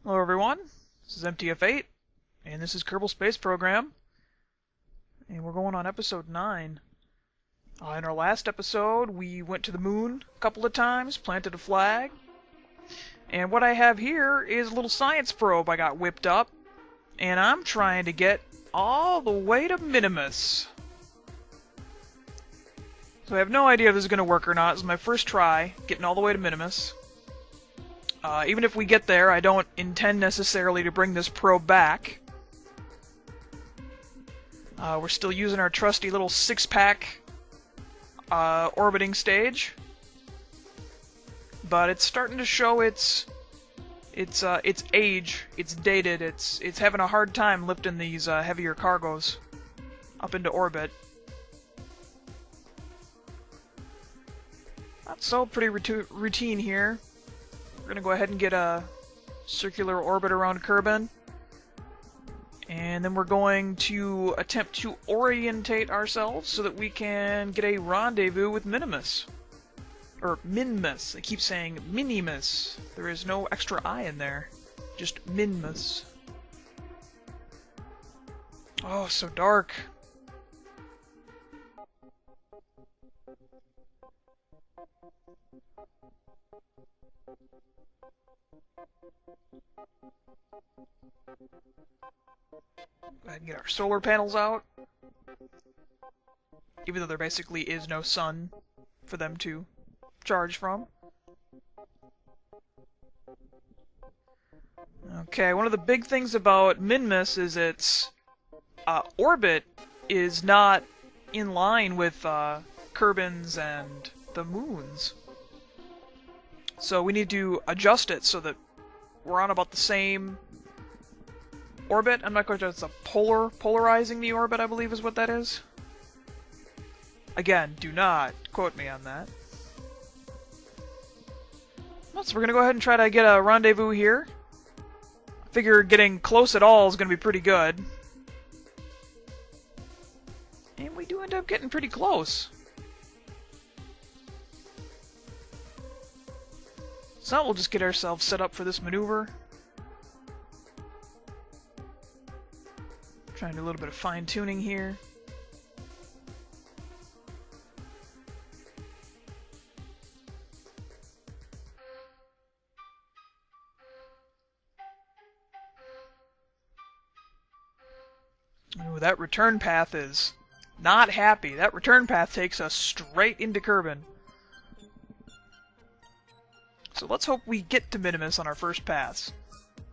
Hello everyone, this is MTF-8, and this is Kerbal Space Program, and we're going on episode 9. In our last episode, we went to the moon a couple of times, planted a flag, and what I have here is a little science probe I got whipped up, and I'm trying to get all the way to Minmus. So I have no idea if this is going to work or not. This is my first try, getting all the way to Minmus. Even if we get there, I don't intend necessarily to bring this probe back. We're still using our trusty little 6-pack orbiting stage, but it's starting to show its age. It's dated. It's having a hard time lifting these heavier cargoes up into orbit. That's so pretty routine here. We're going to go ahead and get a circular orbit around Kerbin. And then we're going to attempt to orientate ourselves so that we can get a rendezvous with Minmus. Or Minmus. I keep saying Minimus. There is no extra I in there. Just Minmus. Oh, so dark. Go ahead and get our solar panels out. Even though there basically is no sun for them to charge from. Okay, one of the big things about Minmus is its orbit is not in line with Kerbin's and the moon's. So we need to adjust it so that we're on about the same orbit. I'm not quite sure. It's a polarizing the orbit, I believe is what that is. Again, do not quote me on that. Well, so we're going to go ahead and try to get a rendezvous here. I figure getting close at all is going to be pretty good. And we do end up getting pretty close. So we'll just get ourselves set up for this maneuver. Trying to do a little bit of fine-tuning here. Ooh, that return path is not happy. That return path takes us straight into Kerbin. So let's hope we get to Minmus on our first pass.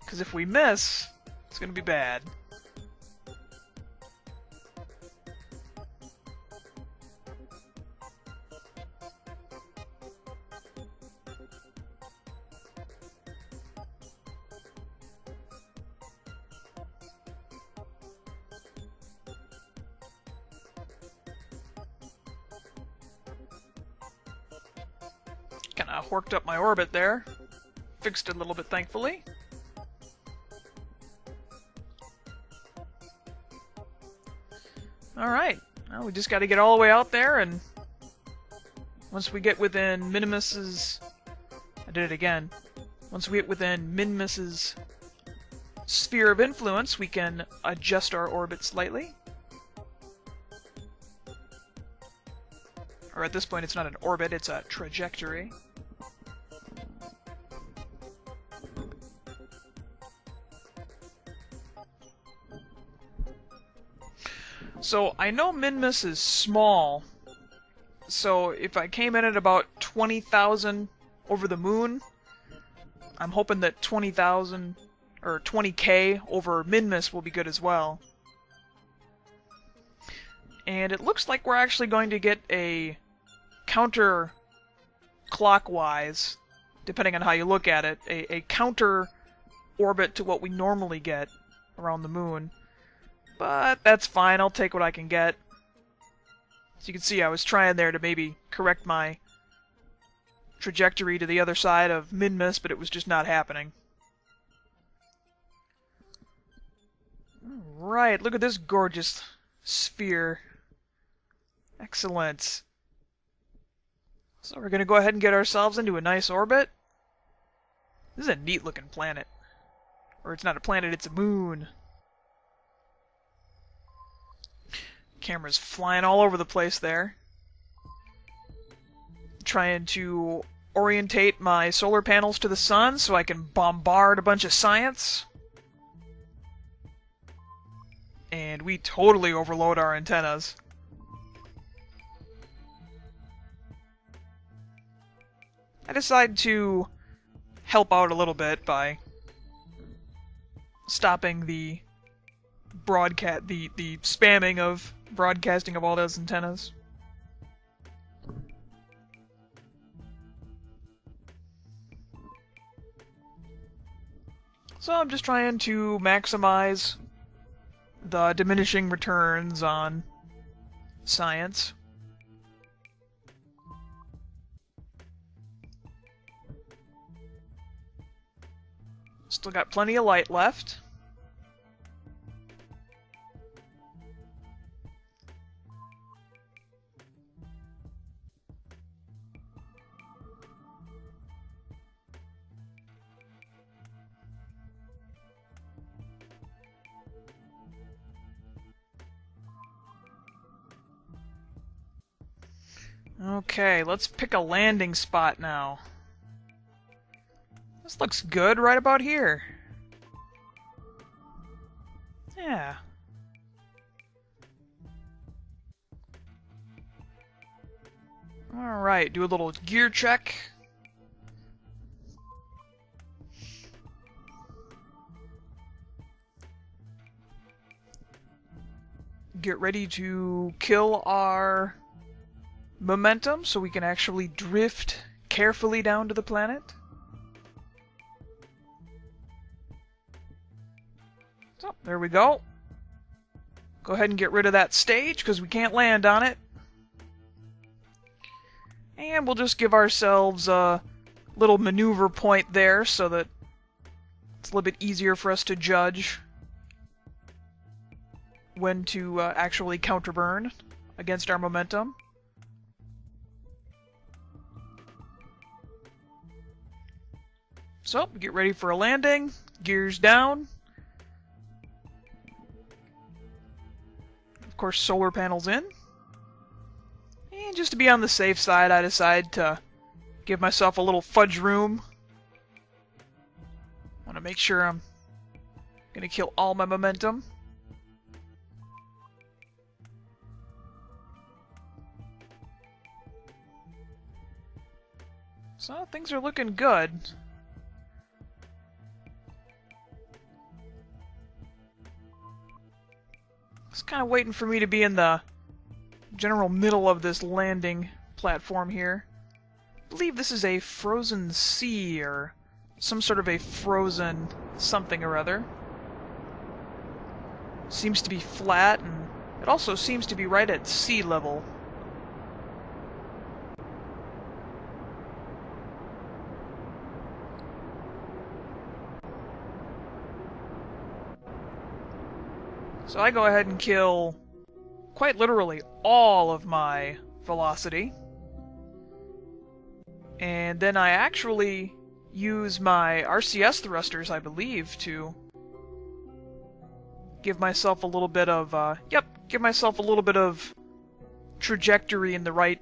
Because if we miss, it's going to be bad. Kinda horked up my orbit there. Fixed it a little bit, thankfully. Alright, well, we just gotta get all the way out there, and once we get within Minmus's... I did it again. Once we get within Minmus's sphere of influence, we can adjust our orbit slightly. Or at this point, it's not an orbit, it's a trajectory. So, I know Minmus is small, so if I came in at about 20,000 over the moon, I'm hoping that 20,000, or 20k over Minmus will be good as well. And it looks like we're actually going to get a counter-clockwise, depending on how you look at it, a counter orbit to what we normally get around the moon. But that's fine, I'll take what I can get. As you can see, I was trying there to maybe correct my trajectory to the other side of Minmus, but it was just not happening. Alright, look at this gorgeous sphere. Excellent. So we're going to go ahead and get ourselves into a nice orbit. This is a neat looking planet. Or it's not a planet, it's a moon. Camera's flying all over the place there. Trying to orientate my solar panels to the sun so I can bombard a bunch of science. And we totally overload our antennas. I decided to help out a little bit by stopping the the spamming of broadcasting of all those antennas. So I'm just trying to maximize the diminishing returns on science. Still got plenty of light left. Okay, let's pick a landing spot now. This looks good right about here. Yeah. Alright, do a little gear check. Get ready to kill our momentum so we can actually drift carefully down to the planet. So, there we go. Go ahead and get rid of that stage because we can't land on it. And we'll just give ourselves a little maneuver point there so that it's a little bit easier for us to judge when to actually counterburn against our momentum. So, get ready for a landing. Gears down. Of course, solar panels in. And just to be on the safe side, I decide to give myself a little fudge room. I want to make sure I'm going to kill all my momentum. So, things are looking good. It's kind of waiting for me to be in the general middle of this landing platform here. I believe this is a frozen sea or some sort of a frozen something or other. Seems to be flat, and it also seems to be right at sea level. So I go ahead and kill, quite literally, all of my velocity. And then I actually use my RCS thrusters, I believe, to give myself a little bit of, give myself a little bit of trajectory in the right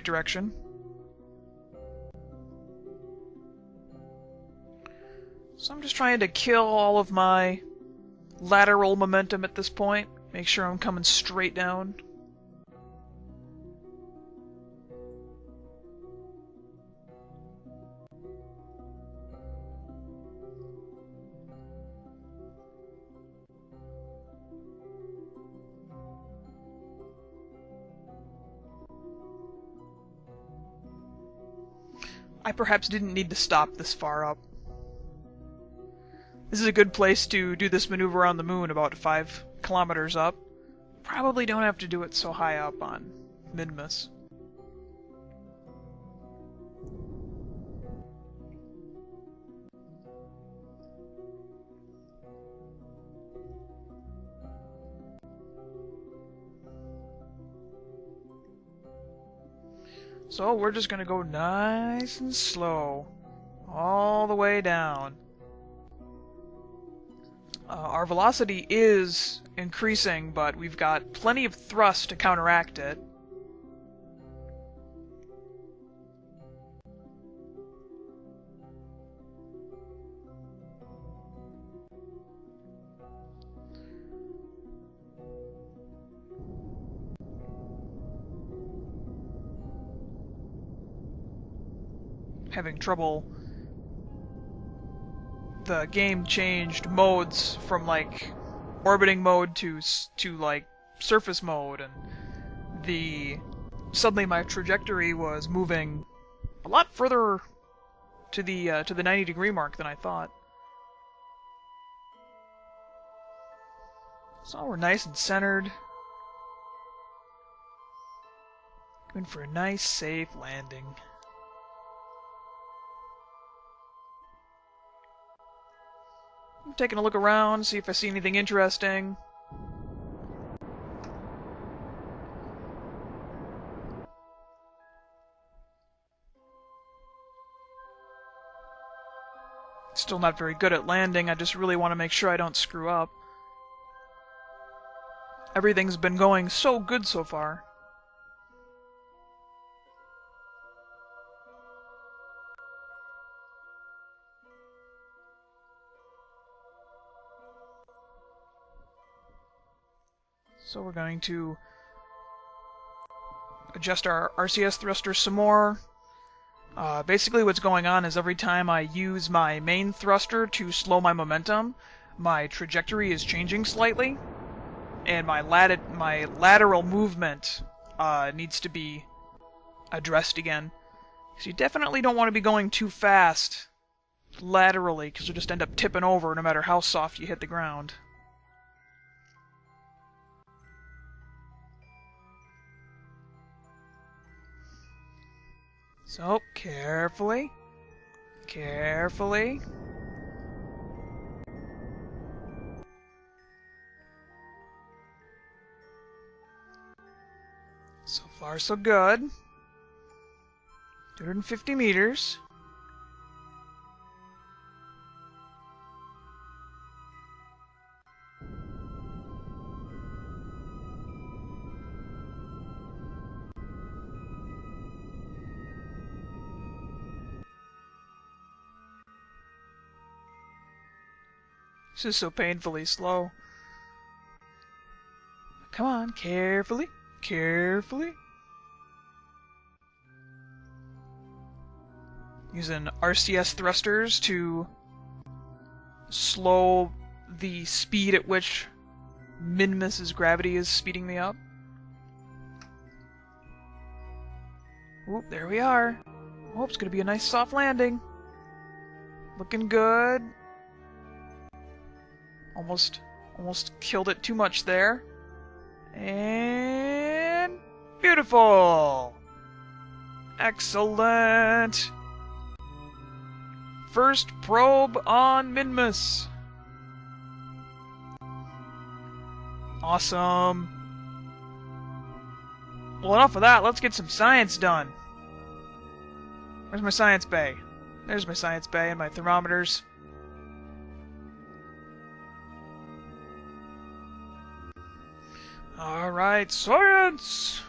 direction. So I'm just trying to kill all of my lateral momentum at this point. Make sure I'm coming straight down. I perhaps didn't need to stop this far up. This is a good place to do this maneuver on the moon, about 5 kilometers up. Probably don't have to do it so high up on Minmus. So we're just gonna go nice and slow all the way down. Our velocity is increasing, but we've got plenty of thrust to counteract it. Having trouble. The game changed modes from like orbiting mode to like surface mode, and suddenly my trajectory was moving a lot further to the 90-degree mark than I thought. So we're nice and centered. Going for a nice, safe landing. I'm taking a look around, see if I see anything interesting. Still not very good at landing, I just really want to make sure I don't screw up. Everything's been going so good so far. So we're going to adjust our RCS thruster some more. Basically what's going on is every time I use my main thruster to slow my momentum, my trajectory is changing slightly, and my lateral movement needs to be addressed again. So you definitely don't want to be going too fast laterally, because you'll just end up tipping over no matter how soft you hit the ground. So, carefully. Carefully. So far, so good. 250 meters. This is so painfully slow. Come on, carefully, carefully. Using RCS thrusters to slow the speed at which Minmus's gravity is speeding me up. Oop, there we are. Oh, it's gonna be a nice soft landing. Looking good. Almost killed it too much there. And beautiful! Excellent! First probe on Minmus. Awesome. Well, enough of that. Let's get some science done. Where's my science bay? There's my science bay and my thermometers. Alright, science!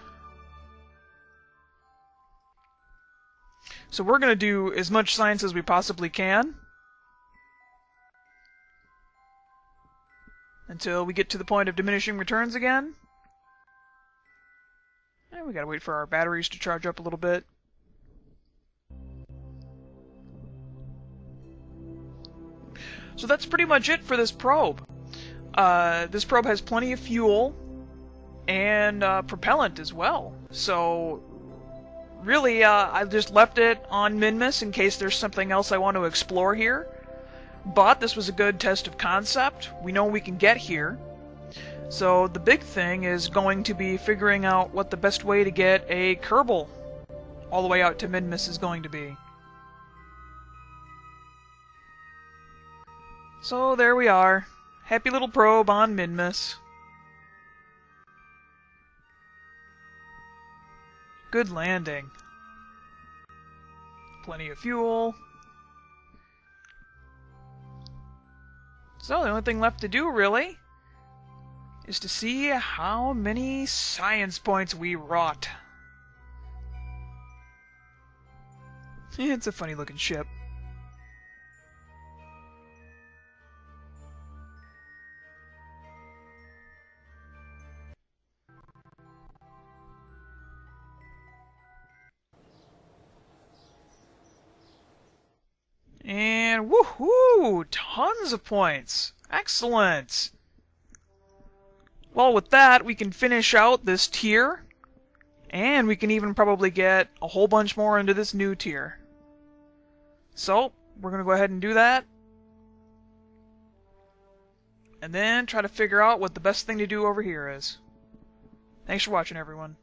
So we're going to do as much science as we possibly can until we get to the point of diminishing returns again. And we gotta wait for our batteries to charge up a little bit. So that's pretty much it for this probe. This probe has plenty of fuel and propellant as well. So really, I just left it on Minmus in case there's something else I want to explore here. But this was a good test of concept. We know we can get here. So the big thing is going to be figuring out what the best way to get a Kerbal all the way out to Minmus is going to be. So there we are. Happy little probe on Minmus. Good landing. Plenty of fuel. So the only thing left to do, really, is to see how many science points we wrought. It's a funny looking ship. And woohoo! Tons of points! Excellent! Well, with that, we can finish out this tier, and we can even probably get a whole bunch more into this new tier. So, we're going to go ahead and do that, and then try to figure out what the best thing to do over here is. Thanks for watching, everyone.